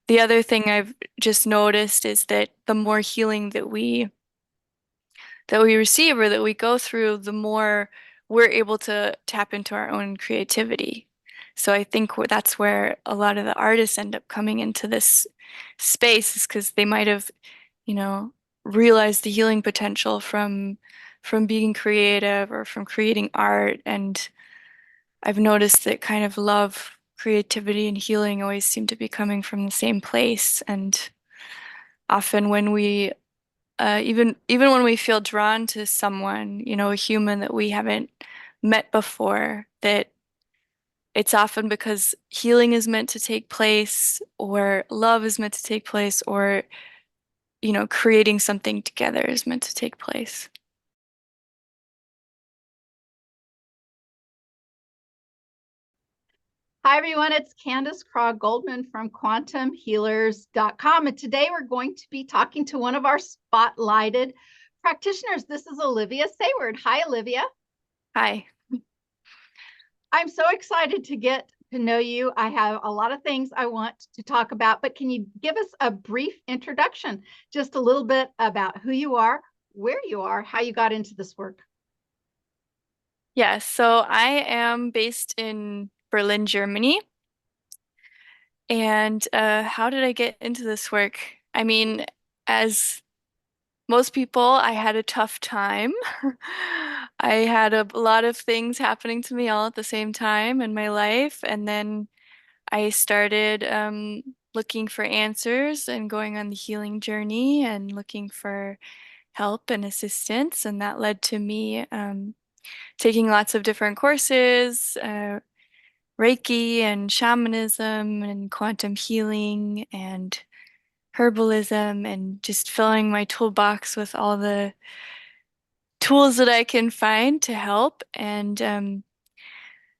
the other thing I've just noticed is that the more healing that we receive or that we go through, the more we're able to tap into our own creativity. So I think that's where a lot of the artists end up coming into this space is because they might have, you know, realized the healing potential from being creative or from creating art. And I've noticed that kind of love, creativity, and healing always seem to be coming from the same place. And often when we even when we feel drawn to someone, a human that we haven't met before, that it's often because healing is meant to take place, or love is meant to take place, or, creating something together is meant to take place. Hi, everyone. It's Candace Craw-Goldman from quantumhealers.com. And today we're going to be talking to one of our spotlighted practitioners. This is Olivia Sayward. Hi, Olivia. Hi. I'm so excited to get to know you. I have a lot of things I want to talk about, but can you give us a brief introduction, just a little bit about who you are, where you are, how you got into this work? Yeah, so I am based in Berlin, Germany. And how did I get into this work? I mean, as most people, I had a tough time. I had a lot of things happening to me all at the same time in my life. And then I started looking for answers and going on the healing journey and looking for help and assistance. And that led to me taking lots of different courses, Reiki and shamanism and quantum healing and herbalism, and just filling my toolbox with all the tools that I can find to help. And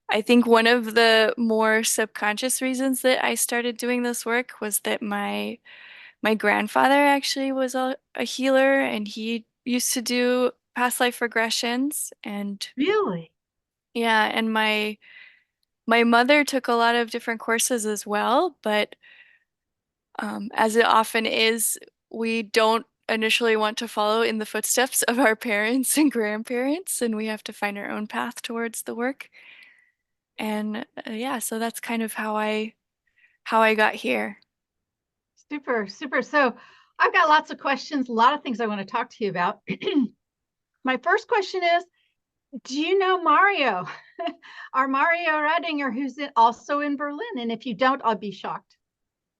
I think one of the more subconscious reasons that I started doing this work was that my grandfather actually was a healer, and he used to do past life regressions. And Really? yeah, and my mother took a lot of different courses as well, but as it often is, we don't initially want to follow in the footsteps of our parents and grandparents, and we have to find our own path towards the work. And yeah, so that's kind of how I got here. Super, super. So I've got lots of questions, a lot of things I want to talk to you about. My first question is, do you know Mario? Our Mario Redinger, who's also in Berlin? And if you don't, I'll be shocked.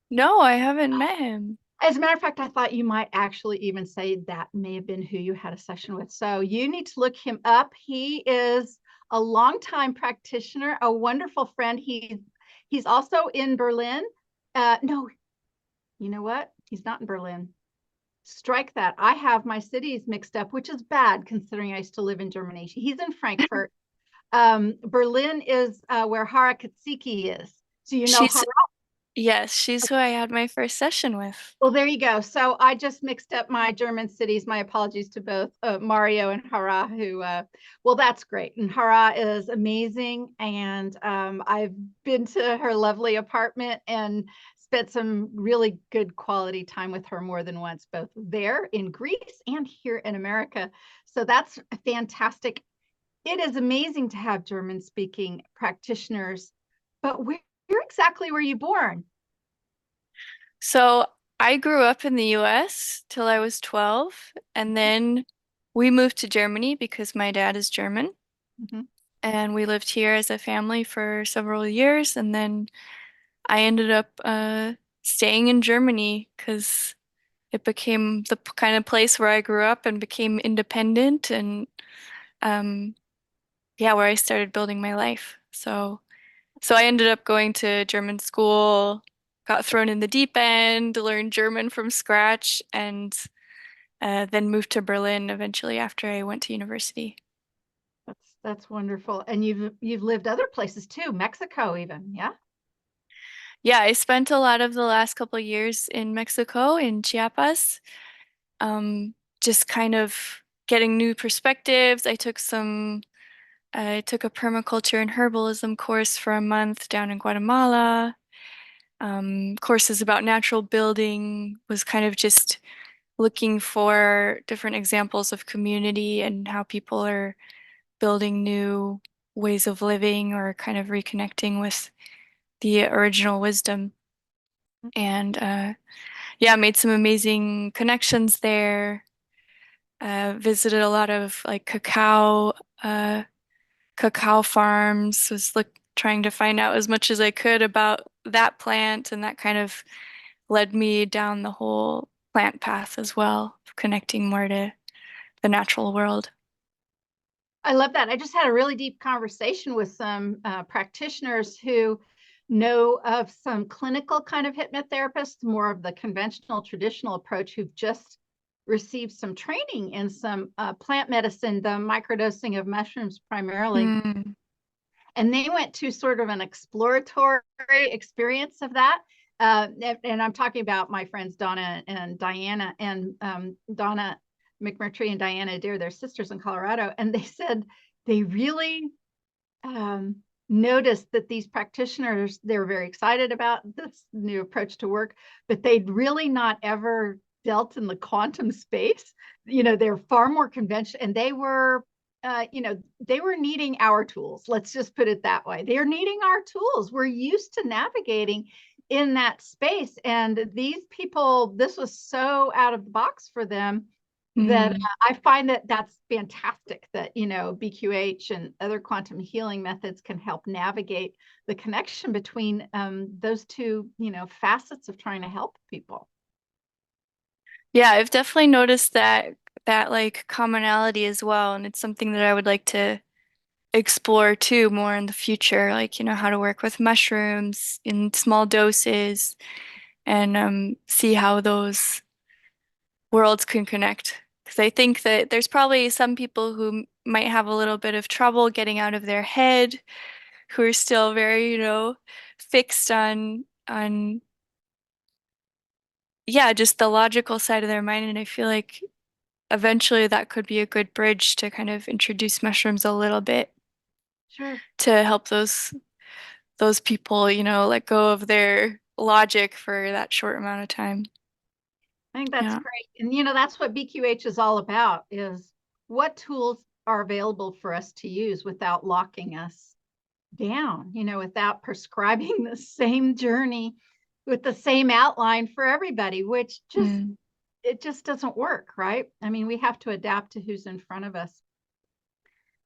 No, I haven't met him. As a matter of fact, I thought you might actually even say that may have been who you had a session with. So you need to look him up. He is a longtime practitioner, a wonderful friend. He's also in Berlin. No, you know what? He's not in Berlin. Strike that. I have my cities mixed up, which is bad considering I used to live in Germany. He's in Frankfurt. Berlin is where Hara Katsiki is. So you know She's, Hara. yes, she's who I had my first session with. Well, there you go. So I just mixed up my German cities. My apologies to both Mario and Hara, well, that's great. And Hara is amazing. And I've been to her lovely apartment and spent some really good quality time with her more than once, both there in Greece and here in America. So that's fantastic. It is amazing to have German speaking practitioners. But where exactly were you born? So I grew up in the US till I was 12, and then we moved to Germany because my dad is German. Mhm. And we lived here as a family for several years, and then I ended up staying in Germany because it became the kind of place where I grew up and became independent, and um, yeah, where I started building my life. So I ended up going to German school, got thrown in the deep end, learned German from scratch, and then moved to Berlin eventually after I went to university. That's wonderful. And you've lived other places too, Mexico even, yeah? Yeah, I spent a lot of the last couple of years in Mexico, in Chiapas, just kind of getting new perspectives. I took a permaculture and herbalism course for a month down in Guatemala. Courses about natural building, was kind of just looking for different examples of community and how people are building new ways of living or kind of reconnecting with the original wisdom. And yeah, made some amazing connections there. Visited a lot of like uh, cacao farms, was trying to find out as much as I could about that plant, and that kind of led me down the whole plant path as well, connecting more to the natural world. I love that. I just had a really deep conversation with some practitioners who know of some clinical kind of hypnotherapists, more of the conventional traditional approach, who've just received some training in some plant medicine, the microdosing of mushrooms primarily. Mm, And they went to sort of an exploratory experience of that. And I'm talking about my friends Donna and Diana, and Donna McMurtry and Diana Adair, they're sisters in Colorado. And they said they really noticed that these practitioners, they were very excited about this new approach to work, but they'd really not ever dealt in the quantum space. They're far more conventional, and they were needing our tools. Let's just put it that way. They're needing our tools. We're used to navigating in that space. And these people, this was so out of the box for them that mm. I find that that's fantastic that, BQH and other quantum healing methods can help navigate the connection between those two, facets of trying to help people. Yeah, I've definitely noticed that like commonality as well, and it's something that I would like to explore too more in the future, like, how to work with mushrooms in small doses and see how those worlds can connect. Because I think that there's probably some people who might have a little bit of trouble getting out of their head, who are still very, fixed on yeah, just the logical side of their mind. And I feel like eventually that could be a good bridge to kind of introduce mushrooms a little bit Sure. to help those people, let go of their logic for that short amount of time. I think that's Yeah. great. And that's what BQH is all about, is what tools are available for us to use without locking us down, without prescribing the same journey with the same outline for everybody, which Mm. it just doesn't work, right? I mean, we have to adapt to who's in front of us.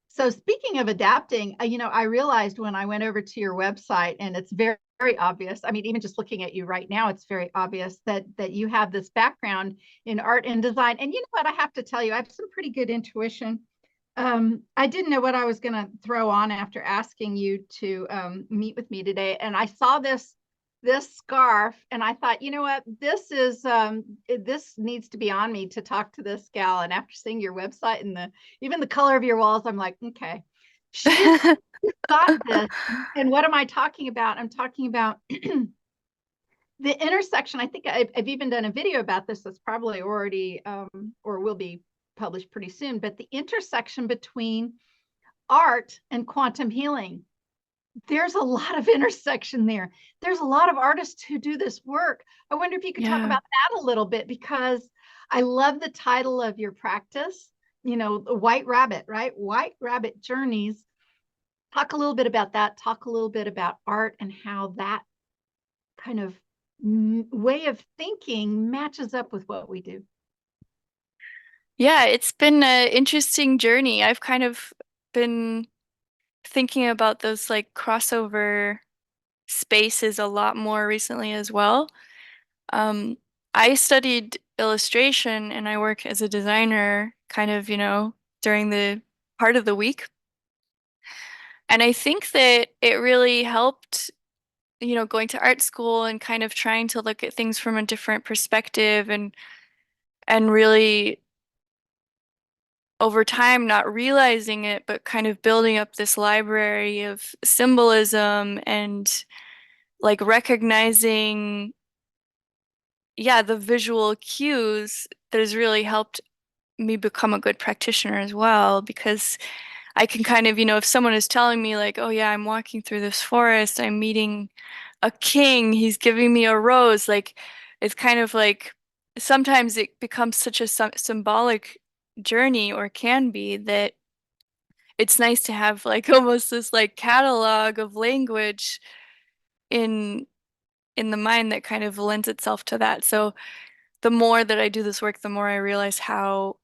So speaking of adapting, I realized when I went over to your website, and it's very, very obvious. I mean, even just looking at you right now, it's very obvious that you have this background in art and design. And you know what? I have to tell you, I have some pretty good intuition. I didn't know what I was going to throw on after asking you to meet with me today, and I saw this scarf, and I thought, you know what, this needs to be on me to talk to this gal. And after seeing your website and the even the color of your walls, I'm like, okay, she's got this. And what am I talking about? I'm talking about the intersection. I think I've even done a video about this that's probably already or will be published pretty soon, but the intersection between art and quantum healing. There's a lot of intersection there. There's a lot of artists who do this work. I wonder if you could talk Yeah. about that a little bit, because I love the title of your practice, the White Rabbit, right? White Rabbit Journeys. Talk a little bit about that. Talk a little bit about art and how that kind of way of thinking matches up with what we do. Yeah, it's been an interesting journey. I've kind of been thinking about those like crossover spaces a lot more recently as well. Um, I studied illustration and I work as a designer kind of, during the part of the week. And I think that it really helped, going to art school and kind of trying to look at things from a different perspective and really over time not realizing it, but kind of building up this library of symbolism and like recognizing, yeah, the visual cues that has really helped me become a good practitioner as well, because I can kind of, if someone is telling me like, oh yeah, I'm walking through this forest, I'm meeting a king. He's giving me a rose. Like it's kind of like sometimes it becomes such a symbolic journey or can be that it's nice to have like almost this like catalog of language in in the mind that kind of lends itself to that. So the more that I do this work, the more I realize how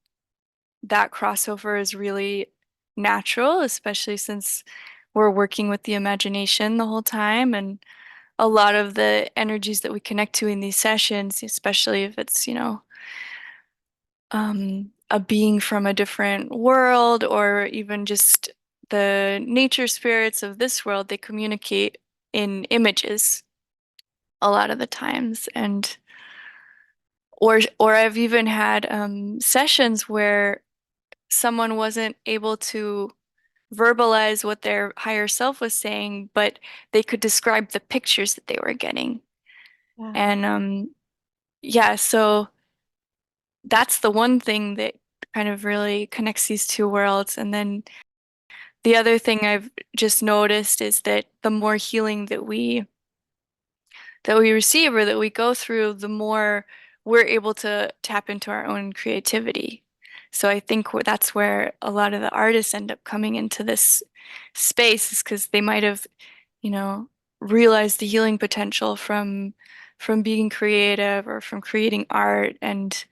that crossover is really natural, especially since we're working with the imagination the whole time. And a lot of the energies that we connect to in these sessions, especially if it's, a being from a different world or even just the nature spirits of this world, they communicate in images a lot of the times. And or I've even had sessions where someone wasn't able to verbalize what their higher self was saying, but they could describe the pictures that they were getting. Yeah. And yeah, so that's the one thing that kind of really connects these two worlds. And then the other thing I've just noticed is that the more healing that we receive or that we go through, the more we're able to tap into our own creativity. So I think that's where a lot of the artists end up coming into this space is because they might have, you know, realized the healing potential from being creative or from creating art. And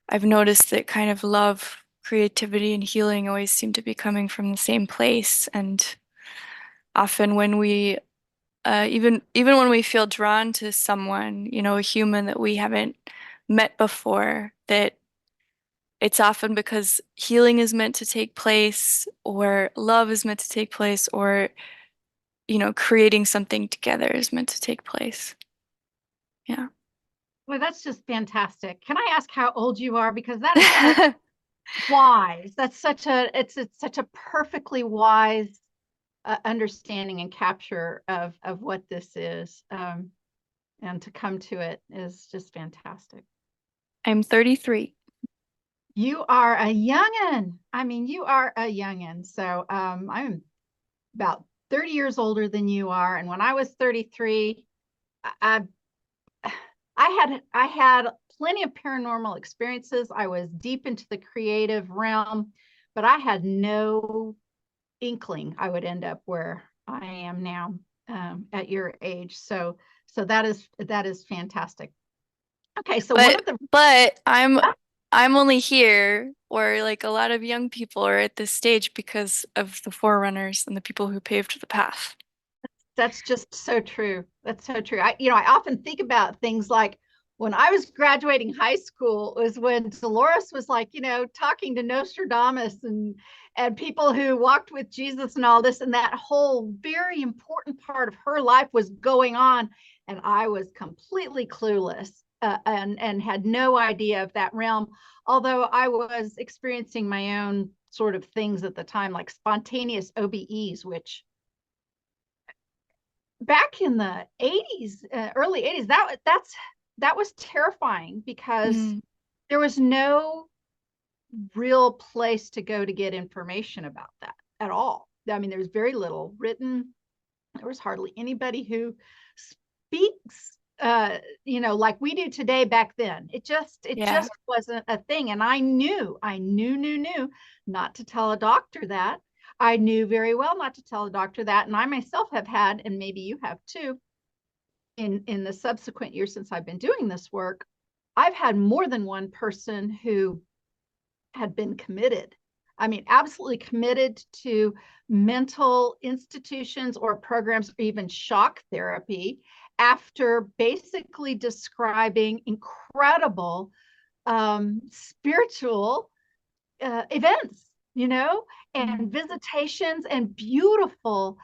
I've noticed that kind of love, creativity, and healing always seem to be coming from the same place. And often when we even when we feel drawn to someone, a human that we haven't met before, that it's often because healing is meant to take place, or love is meant to take place, or, creating something together is meant to take place. Yeah. Well, that's just fantastic. Can I ask how old you are? Because that is so wise. That's it's such a perfectly wise understanding and capture of what this is. And to come to it is just fantastic. I'm 33. You are a youngin. I mean, you are a youngin. So I'm about 30 years older than you are. And when I was 33, I I had plenty of paranormal experiences. I was deep into the creative realm, but I had no inkling I would end up where I am now at your age. So that is fantastic. Okay, so one of But the but I'm only here, or like a lot of young people are at this stage because of the forerunners and the people who paved the path. That's just so true. That's so true. I often think about things like when I was graduating high school was when Dolores was like, talking to Nostradamus and people who walked with Jesus and all this, and that whole very important part of her life was going on, and I was completely clueless and had no idea of that realm. Although I was experiencing my own sort of things at the time, like spontaneous OBEs, which back in the 80s, early 80s, that was terrifying because Mm, there was no real place to go to get information about that at all. I mean, there's very little written. There was hardly anybody who speaks like we do today back then. It just yeah. wasn't a thing. And I knew not to tell a doctor that. I knew very well not to tell a doctor that. And I myself have had, and maybe you have too, in the subsequent years since I've been doing this work, I've had more than one person who had been committed. I mean, absolutely committed to mental institutions or programs or even shock therapy after basically describing incredible spiritual events, Mm. and visitations and beautiful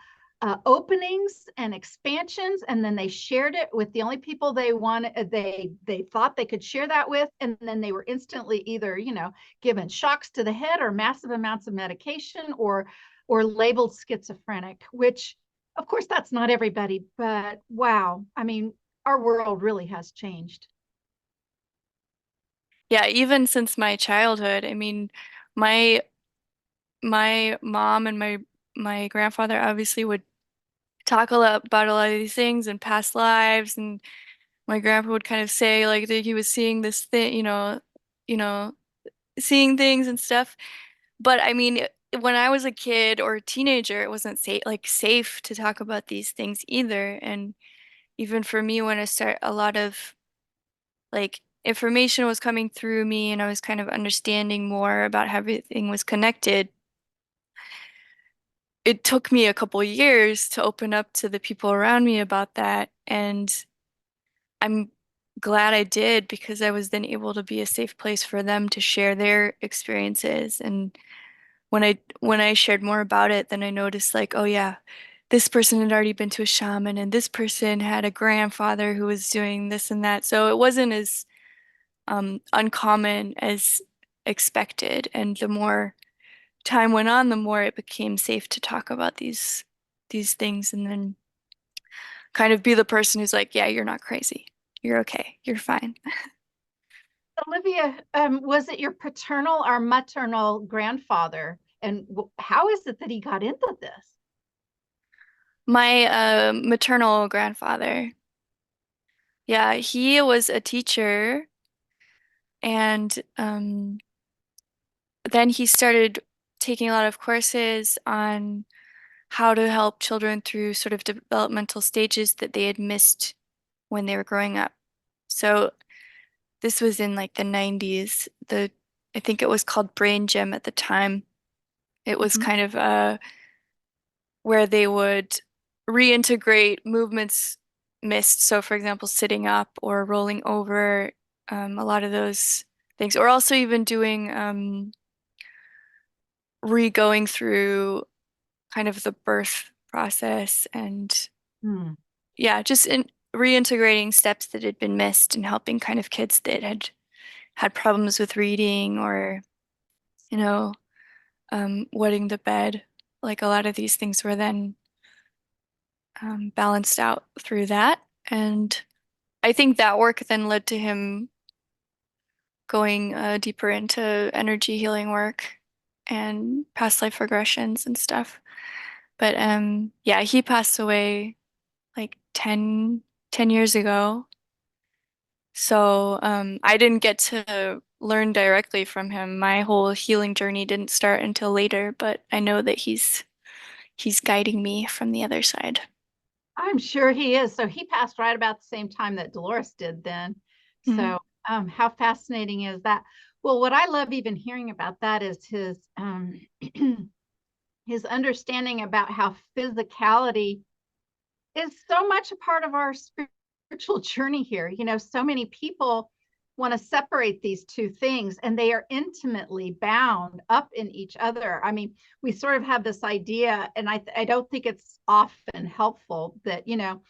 openings and expansions. And then they shared it with the only people they wanted, they thought they could share that with. And then they were instantly either, given shocks to the head or massive amounts of medication or labeled schizophrenic, which of course that's not everybody, but wow. I mean, our world really has changed. Yeah, even since my childhood, I mean, my my mom and my grandfather obviously would talk a lot about a lot of these things and past lives, and my grandpa would kind of say like that he was seeing this thing, you know, seeing things and stuff. But I mean, when I was a kid or a teenager, it wasn't safe to talk about these things either. And even for me, when I start a lot of like information was coming through me and I was kind of understanding more about how everything was connected, it took me a couple years to open up to the people around me about that. And I'm glad I did because I was then able to be a safe place for them to share their experiences. And when I shared more about it, then I noticed like, oh yeah, this person had already been to a shaman and this person had a grandfather who was doing this and that. So it wasn't as uncommon as expected. And the more time went on, the more it became safe to talk about these things and then kind of be the person who's like, yeah, you're not crazy. You're okay. You're fine. Olivia, was it your paternal or maternal grandfather? And how is it that he got into this? My maternal grandfather, yeah, he was a teacher and then he started taking a lot of courses on how to help children through sort of developmental stages that they had missed when they were growing up. So this was in like the 90s. I think it was called Brain Gym at the time. It was Mhm. kind of where they would reintegrate movements missed. So for example, sitting up or rolling over, a lot of those things, or also even doing re-going through kind of the birth process and Hmm. yeah, just in reintegrating steps that had been missed and helping kind of kids that had had problems with reading or, you know, wetting the bed. Like a lot of these things were then balanced out through that. And I think that work then led to him going deeper into energy healing work and past life regressions and stuff. But yeah, he passed away like 10 years ago. So I didn't get to learn directly from him. My whole healing journey didn't start until later, but I know that he's guiding me from the other side. I'm sure he is. So he passed right about the same time that Dolores did then. Mm, So how fascinating is that? Well, what I love even hearing about that is his his understanding about how physicality is so much a part of our spiritual journey here. You know, so many people want to separate these two things and they are intimately bound up in each other. I mean, we sort of have this idea, and I don't think it's often helpful that, you know,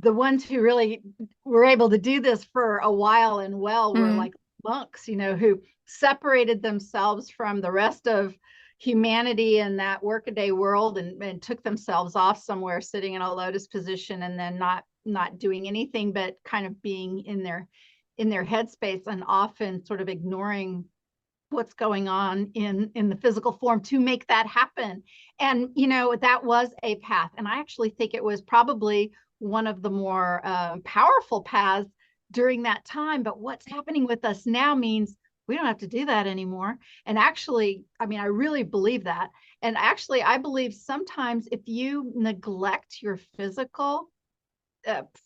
the ones who really were able to do this for a while and well were mm, like monks, you know, who separated themselves from the rest of humanity in that workaday world and took themselves off somewhere sitting in a lotus position and then not doing anything but kind of being in their headspace and often sort of ignoring what's going on in the physical form to make that happen. And you know, that was a path, and I actually think it was probably one of the more powerful paths during that time. But what's happening with us now means we don't have to do that anymore. And actually, I mean, I really believe that. And actually, I believe sometimes if you neglect your physical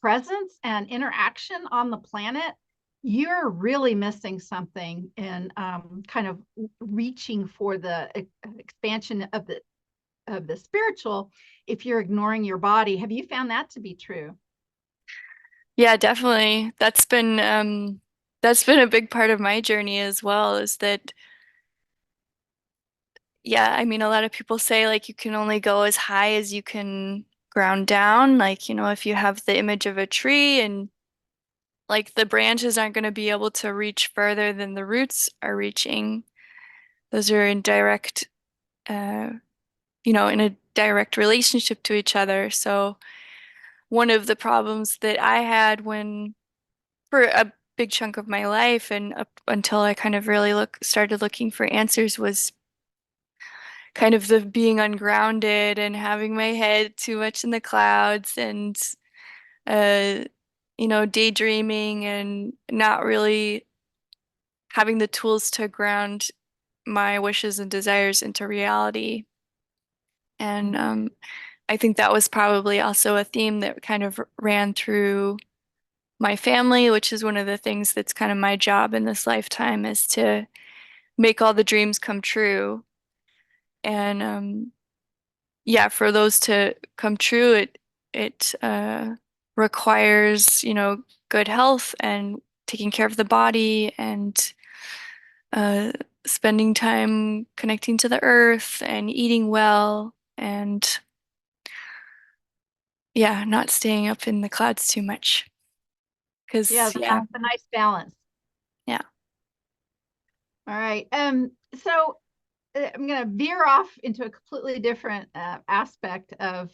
presence and interaction on the planet, you're really missing something in kind of reaching for the expansion of the spiritual if you're ignoring your body. Have you found that to be true? yeah, definitely. That's been a big part of my journey as well, is that yeah, I mean a lot of people say like you can only go as high as you can ground down. Like, if you have the image of a tree and like the branches aren't going to be able to reach further than the roots are reaching. Those are in uh, in a direct relationship to each other. So one of the problems that I had for a big chunk of my life and up until I kind of really started looking for answers was kind of the being ungrounded and having my head too much in the clouds and uh daydreaming and not really having the tools to ground my wishes and desires into reality. And I think that was probably also a theme that kind of ran through my family, which is one of the things that's kind of my job in this lifetime is to make all the dreams come true. And yeah, for those to come true, it requires, good health and taking care of the body and uh, spending time connecting to the earth and eating well and yeah, not staying up in the clouds too much. Yeah, Because yeah, that's a nice balance. yeah. All right. So I'm going to veer off into a completely different aspect of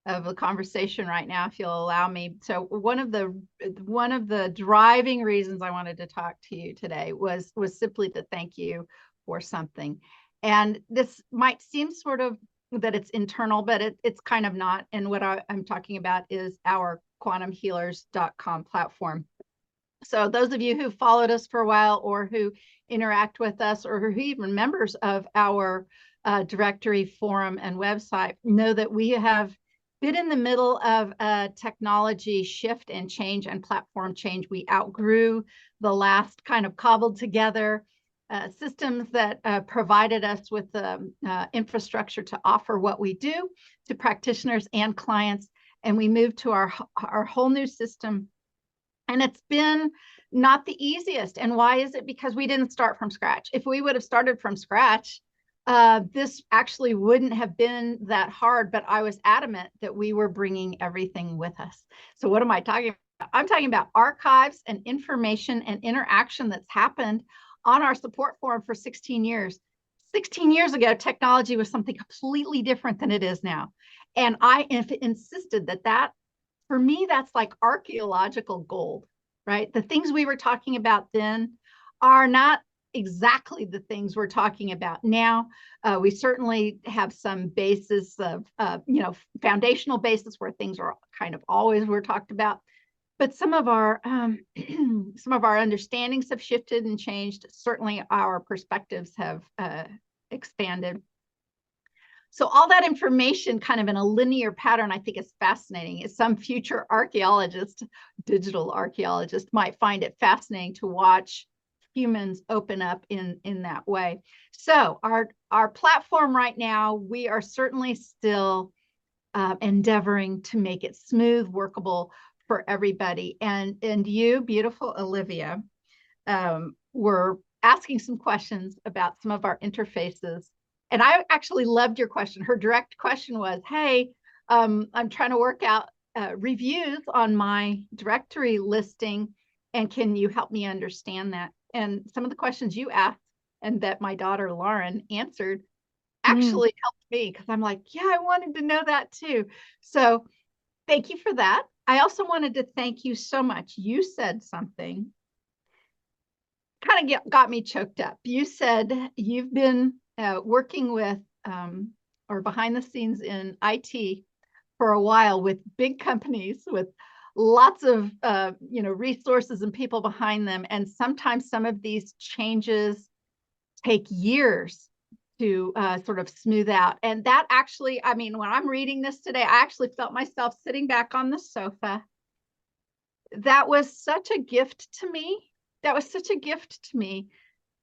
the conversation right now, if you'll allow me. So one of the driving reasons I wanted to talk to you today was simply to thank you for something. And this might seem sort of that it's internal, but it's kind of not. And what I'm talking about is our quantumhealers.com platform. So those of you who followed us for a while or who interact with us or who are even members of our directory forum and website know that we have been in the middle of a technology shift and change and platform change. We outgrew the last kind of cobbled together systems that provided us with the infrastructure to offer what we do to practitioners and clients. And we moved to our whole new system, and it's been not the easiest. And why is it? Because we didn't start from scratch. If we would have started from scratch, this actually wouldn't have been that hard. But I was adamant that we were bringing everything with us. So what am I talking about? I'm talking about archives and information and interaction that's happened on our support forum for 16 years. 16 years ago, technology was something completely different than it is now. And I insisted that for me, that's like archaeological gold, right? The things we were talking about then are not exactly the things we're talking about now. We certainly have some basis of, foundational basis where things are kind of always were talked about. But some of our some of our understandings have shifted and changed. Certainly, our perspectives have expanded. So all that information kind of in a linear pattern, I think is fascinating. Is some future archaeologist, digital archaeologist, might find it fascinating to watch humans open up in that way. So our platform right now, we are certainly still endeavoring to make it smooth, workable for everybody. And you, beautiful Olivia, were asking some questions about some of our interfaces. And I actually loved your question. Her direct question was, hey, I'm trying to work out reviews on my directory listing. And can you help me understand that? And some of the questions you asked and that my daughter Lauren answered Mm. actually helped me, because I'm like, yeah, I wanted to know that too. So thank you for that. I also wanted to thank you so much. You said something kind of got me choked up. You said you've been working with or behind the scenes in IT for a while with big companies with lots of resources and people behind them, and sometimes some of these changes take years to sort of smooth out. And that actually, I mean, when I'm reading this today, I actually felt myself sitting back on the sofa. That was such a gift to me. That was such a gift to me,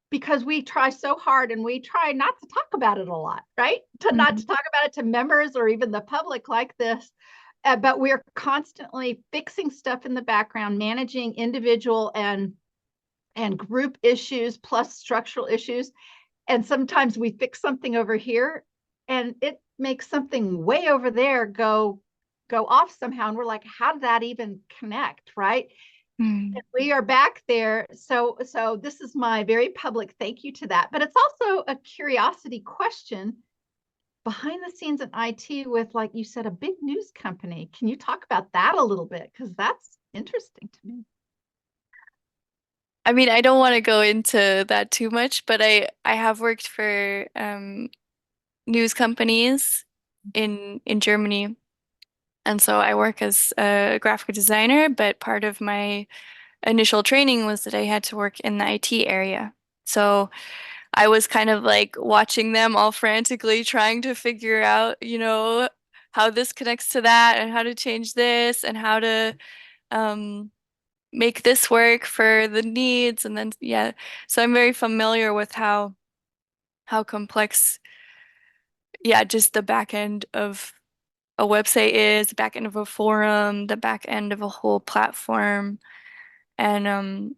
because we try so hard and we try not to talk about it a lot, right? To not Mm. to talk about it to members or even the public like this. But we're constantly fixing stuff in the background, managing individual and group issues plus structural issues. And sometimes we fix something over here and it makes something way over there go off somehow. And we're like, how did that even connect? Right. Mm. We are back there. So this is my very public thank you to that. But it's also a curiosity question behind the scenes in IT with, like you said, a big news company. Can you talk about that a little bit? Because that's interesting to me. I mean, I don't want to go into that too much, but I have worked for news companies in Germany. And so I work as a graphic designer, but part of my initial training was that I had to work in the IT area. So I was kind of like watching them all frantically trying to figure out, how this connects to that and how to change this and how to um, make this work for the needs. And then, yeah, so I'm very familiar with how complex, yeah, just the back end of a website is, the back end of a forum, the back end of a whole platform. And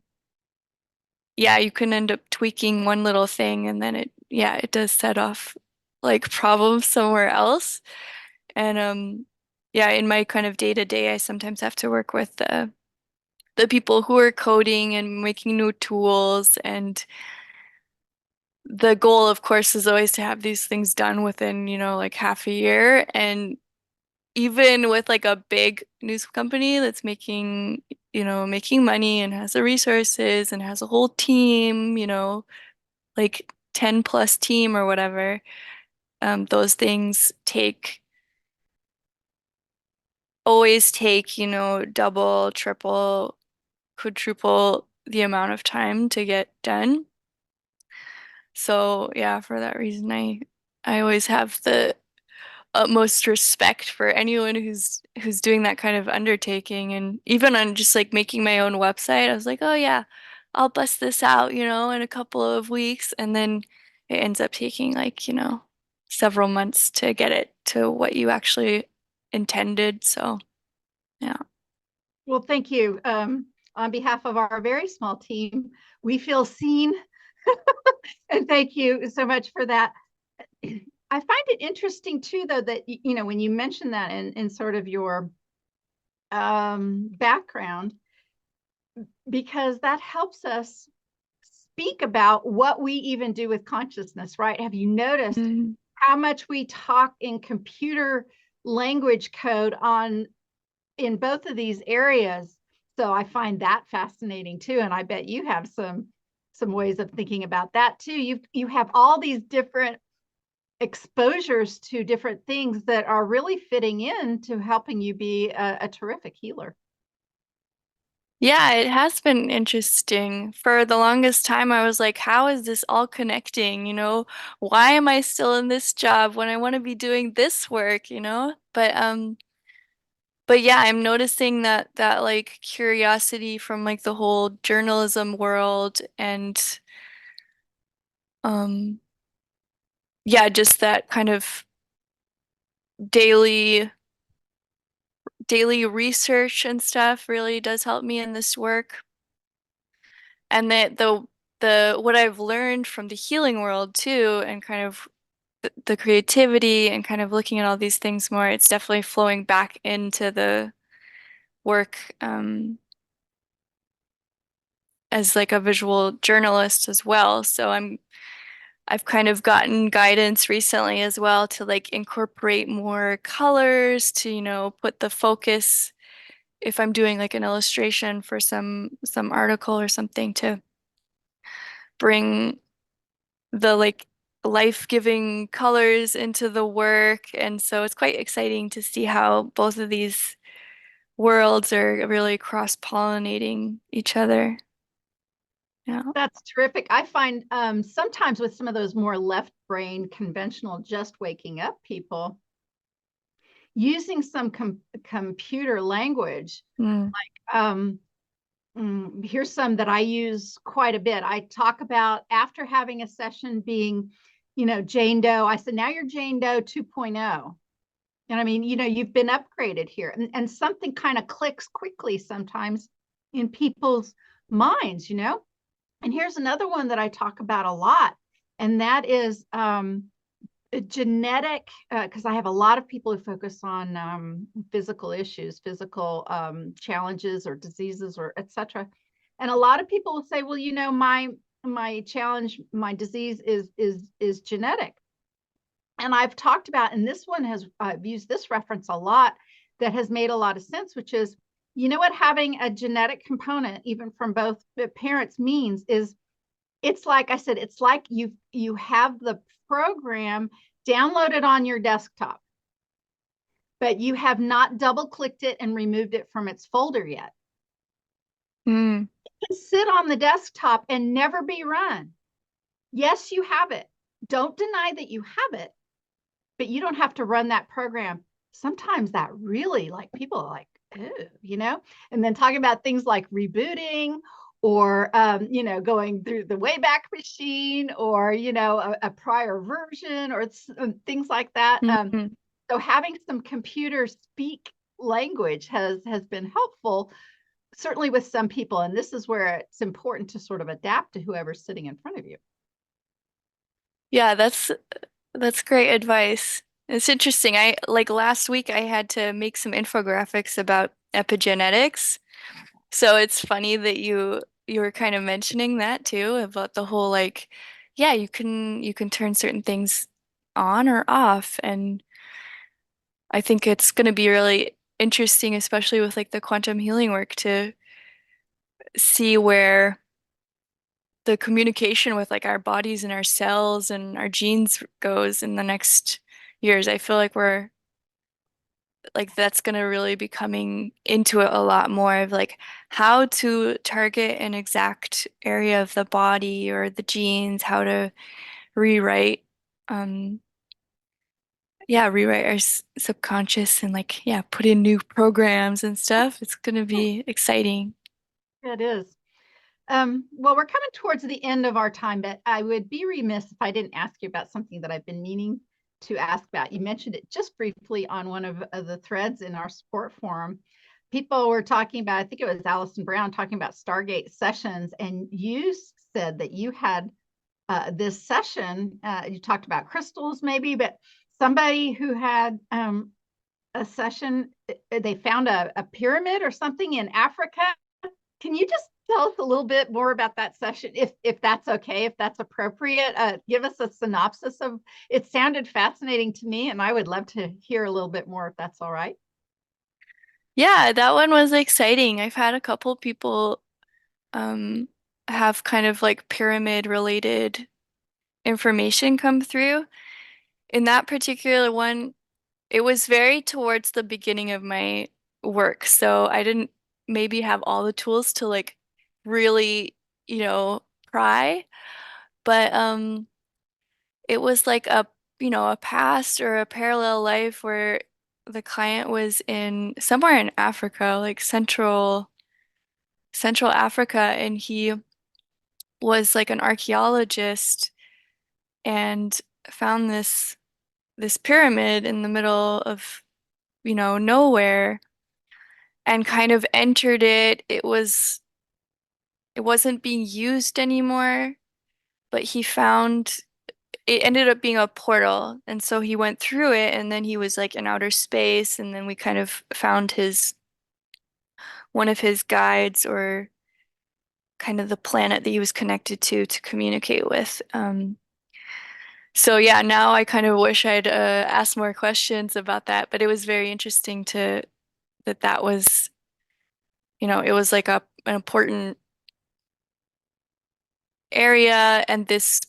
yeah, you can end up tweaking one little thing and then it does set off like problems somewhere else. And yeah, in my kind of day to day, I sometimes have to work with the people who are coding and making new tools. And the goal, of course, is always to have these things done within, like half a year. And even with like a big news company that's making money and has the resources and has a whole team, like 10 plus team or whatever, those things always take, double, triple, quadruple the amount of time to get done. So yeah, for that reason, I always have the utmost respect for anyone who's doing that kind of undertaking. And even on just like making my own website, I was like, oh yeah, I'll bust this out, in a couple of weeks. And then it ends up taking like, several months to get it to what you actually intended. So yeah. Well, thank you. On behalf of our very small team, we feel seen, and thank you so much for that. I find it interesting too, though, that when you mentioned that in sort of your background, because that helps us speak about what we even do with consciousness, right? Have you noticed Mm. how much we talk in computer language code on in both of these areas? So I find that fascinating too, and I bet you have some ways of thinking about that too. You have all these different exposures to different things that are really fitting in to helping you be a terrific healer. Yeah, it has been interesting. For the longest time, I was like, how is this all connecting? Why am I still in this job when I want to be doing this work? But yeah, I'm noticing that like curiosity from like the whole journalism world and um yeah, just that kind of daily daily research and stuff really does help me in this work. And that the what I've learned from the healing world too, and kind of the creativity and kind of looking at all these things more, it's definitely flowing back into the work as like a visual journalist as well. So I've kind of gotten guidance recently as well to like incorporate more colors to, put the focus if I'm doing like an illustration for some article or something to bring the like life-giving colors into the work. And so it's quite exciting to see how both of these worlds are really cross-pollinating each other. Yeah. That's terrific. I find sometimes with some of those more left brain conventional just waking up people, using some computer language, Mm. um, here's some that I use quite a bit. I talk about after having a session being, Jane Doe. I said, now you're Jane Doe 2.0. And I mean, you've been upgraded here. And something kind of clicks quickly sometimes in people's minds. And here's another one that I talk about a lot, and that is genetic, because I have a lot of people who focus on physical issues, physical challenges or diseases or etc. And a lot of people will say, well, my challenge, my disease is genetic. And I've talked about, and this one has I've used this reference a lot that has made a lot of sense, which is, what having a genetic component, even from both parents, means is it's like I said, it's like you have the program download it on your desktop, but you have not double clicked it and removed it from its folder yet. Mm. It can sit on the desktop and never be run. Yes, you have it. Don't deny that you have it, but you don't have to run that program. Sometimes that really, like, people are like, oh. And then talking about things like rebooting or, going through the Wayback Machine or, a prior version or things like that. Mm-hmm. So having some computer speak language has been helpful, certainly with some people. And this is where it's important to sort of adapt to whoever's sitting in front of you. Yeah, that's great advice. It's interesting. I like last week I had to make some infographics about epigenetics. So it's funny that you were kind of mentioning that too, about the whole like, yeah, you can turn certain things on or off. And I think it's going to be really interesting, especially with like the quantum healing work, to see where the communication with like our bodies and our cells and our genes goes in the next years. I feel like we're like that's going to really be coming into it a lot more of like how to target an exact area of the body or the genes, how to rewrite um rewrite our subconscious and like put in new programs and stuff. It's going to be exciting. It is. Well, we're coming towards the end of our time, but I would be remiss if I didn't ask you about something that I've been meaning to ask about. You mentioned it just briefly on one of the threads in our support forum. People were talking about, I think it was Allison Brown talking about Stargate sessions, and you said that you had this session. You talked about crystals, maybe, but somebody who had a session, they found a pyramid or something in Africa. Can you just tell us a little bit more about that session, if that's okay, if that's appropriate? Give us a synopsis of it. Sounded fascinating to me, and I would love to hear a little bit more if that's all right. Yeah, that one was exciting. I've had a couple people um have kind of like pyramid related information come through. In that particular one, it was very towards the beginning of my work, so I didn't maybe have all the tools to like really, pry, but it was like a past or a parallel life where the client was in somewhere in Africa, like Central Africa, and he was like an archaeologist and found this pyramid in the middle of, nowhere and kind of entered it. It wasn't being used anymore, but he found it ended up being a portal. And so he went through it and then he was like in outer space and then we kind of found his one of his guides or kind of the planet that he was connected to communicate with. So yeah, now I kind of wish I'd asked more questions about that, but it was very interesting to that was, it was like an important area, and this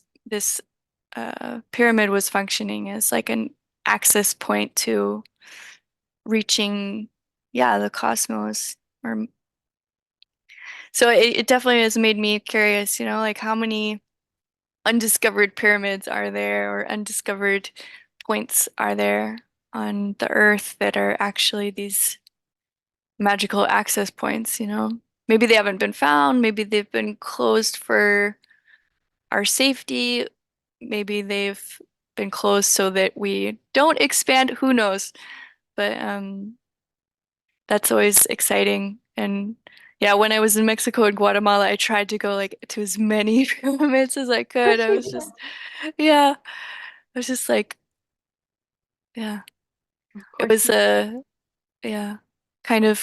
pyramid was functioning as like an access point to reaching, yeah, the cosmos. Or so it definitely has made me curious, like how many undiscovered pyramids are there or undiscovered points are there on the earth that are actually these magical access points. Maybe they haven't been found, maybe they've been closed for our safety, maybe they've been closed so that we don't expand, who knows? But that's always exciting. And yeah, when I was in Mexico and Guatemala, I tried to go like to as many pyramids as I could. I was just, yeah, I was just like, yeah, Of it course, was yeah, kind of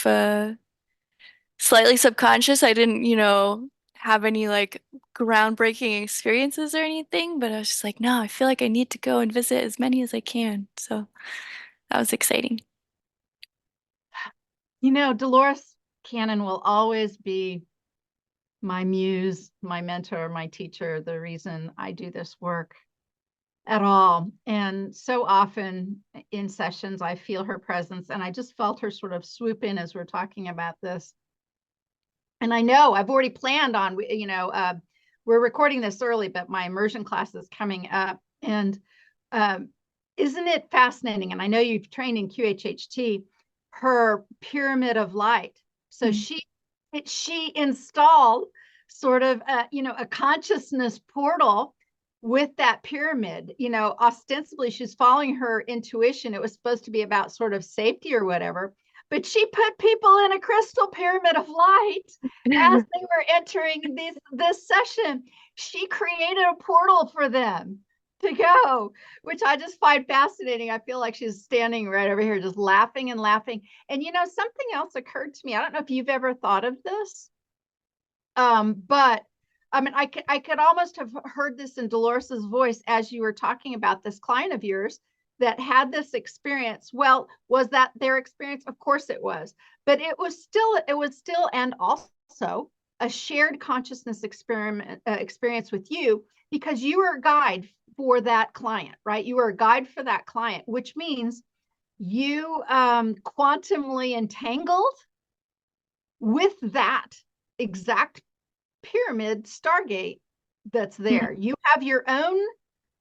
slightly subconscious. I didn't, have any like groundbreaking experiences or anything, but I was just like, no, I feel like I need to go and visit as many as I can. So that was exciting. Dolores Cannon will always be my muse, my mentor, my teacher, the reason I do this work. at all. And so often in sessions, I feel her presence, and I just felt her sort of swoop in as we're talking about this. And I know I've already planned on, we're recording this early, but my immersion class is coming up. And um, isn't it fascinating? And I know you've trained in QHHT, her pyramid of light. So Mm. she installed sort of a consciousness portal with that pyramid. Ostensibly she's following her intuition. It was supposed to be about sort of safety or whatever, but she put people in a crystal pyramid of light as they were entering this session. She created a portal for them to go, which I just find fascinating. I feel like she's standing right over here just laughing and laughing. And something else occurred to me. I don't know if you've ever thought of this, but I mean, I could almost have heard this in Dolores's voice as you were talking about this client of yours that had this experience. Well, was that their experience? Of course it was, but it was still, and also a shared consciousness experience with you, because you were a guide for that client, right? You were a guide for that client, which means you quantumly entangled with that exact pyramid Stargate that's there. You have your own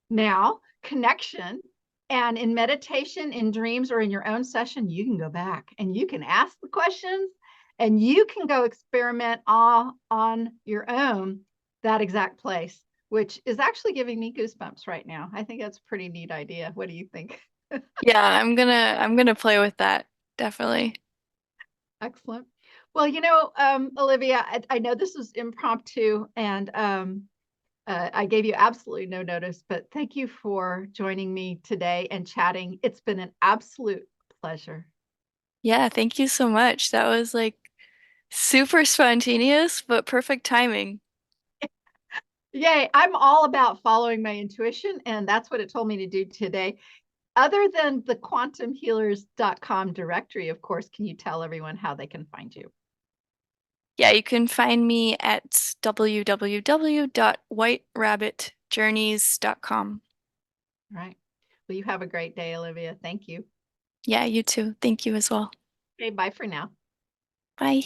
now connection. And in meditation, in dreams, or in your own session, you can go back and you can ask the questions and you can go experiment on your own that exact place, which is actually giving me goosebumps right now. I think that's a pretty neat idea. What do you think? Yeah, I'm gonna play with that, definitely. Excellent. Well, Olivia, I know this was impromptu, and I gave you absolutely no notice, but thank you for joining me today and chatting. It's been an absolute pleasure. Yeah, thank you so much. That was like super spontaneous, but perfect timing. Yay. I'm all about following my intuition, and that's what it told me to do today. Other than the quantumhealers.com directory, of course, can you tell everyone how they can find you? Yeah, you can find me at www.whiterabbitjourneys.com. All right. Well, you have a great day, Olivia. Thank you. Yeah, you too. Thank you as well. Okay, bye for now. Bye.